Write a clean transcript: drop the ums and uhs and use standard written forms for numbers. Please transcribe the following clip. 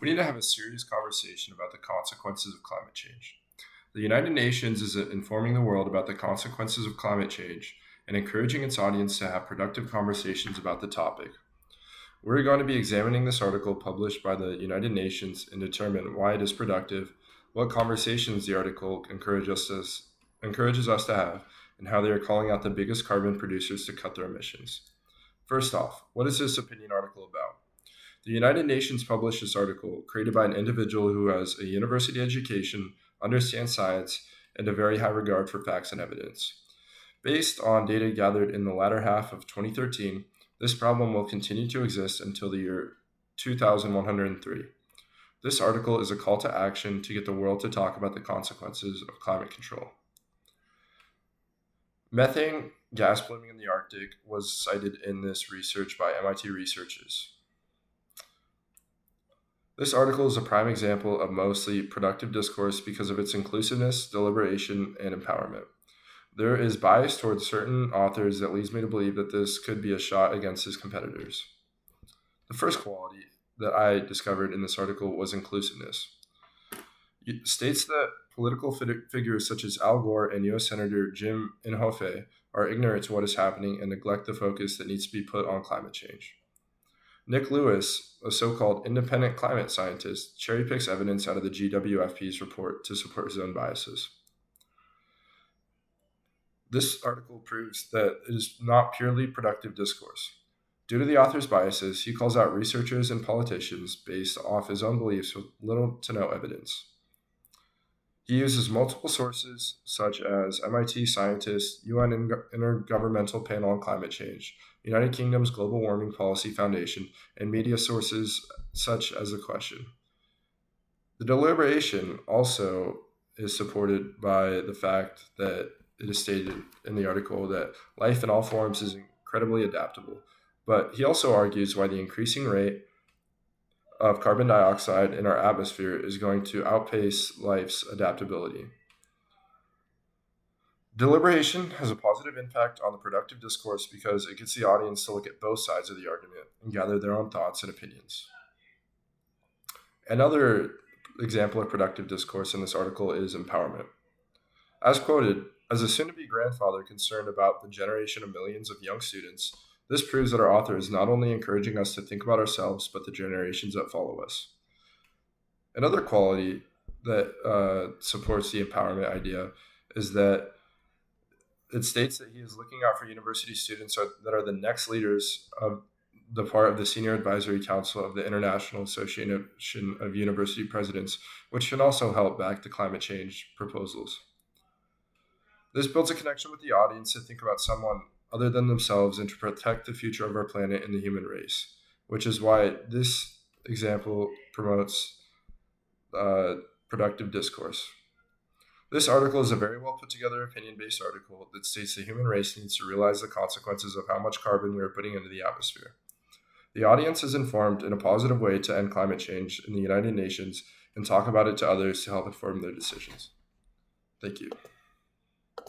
We need to have a serious conversation about the consequences of climate change. The United Nations is informing the world about the consequences of climate change and encouraging its audience to have productive conversations about the topic. We're going to be examining this article published by the United Nations and determine why it is productive, what conversations the article encourages us to have, and how they are calling out the biggest carbon producers to cut their emissions. First off, what is this opinion article about? The United Nations published this article, created by an individual who has a university education, understands science, and a very high regard for facts and evidence. Based on data gathered in the latter half of 2013, this problem will continue to exist until the year 2103. This article is a call to action to get the world to talk about the consequences of climate control. Methane gas blooming in the Arctic was cited in this research by MIT researchers. This article is a prime example of mostly productive discourse because of its inclusiveness, deliberation, and empowerment. There is bias towards certain authors that leads me to believe that this could be a shot against his competitors. The first quality that I discovered in this article was inclusiveness. It states that political figures such as Al Gore and U.S. Senator Jim Inhofe are ignorant to what is happening and neglect the focus that needs to be put on climate change. Nick Lewis, a so-called independent climate scientist, cherry-picks evidence out of the GWFP's report to support his own biases. This article proves that it is not purely productive discourse. Due to the author's biases, he calls out researchers and politicians based off his own beliefs with little to no evidence. He uses multiple sources, such as MIT scientists, UN Intergovernmental Panel on Climate Change, United Kingdom's Global Warming Policy Foundation, and media sources such as The Question. The deliberation also is supported by the fact that it is stated in the article that life in all forms is incredibly adaptable. But he also argues why the increasing rate of carbon dioxide in our atmosphere is going to outpace life's adaptability. Deliberation has a positive impact on the productive discourse because it gets the audience to look at both sides of the argument and gather their own thoughts and opinions. Another example of productive discourse in this article is empowerment. As quoted, as a soon to be grandfather concerned about the generation of millions of young students, this proves that our author is not only encouraging us to think about ourselves, but the generations that follow us. Another quality that supports the empowerment idea is that it states that he is looking out for university students that are the next leaders of the part of the Senior Advisory Council of the International Association of University Presidents, which can also help back the climate change proposals. This builds a connection with the audience to think about someone other than themselves and to protect the future of our planet and the human race, which is why this example promotes productive discourse. This article is a very well put together opinion-based article that states the human race needs to realize the consequences of how much carbon we are putting into the atmosphere. The audience is informed in a positive way to end climate change in the United Nations and talk about it to others to help inform their decisions. Thank you.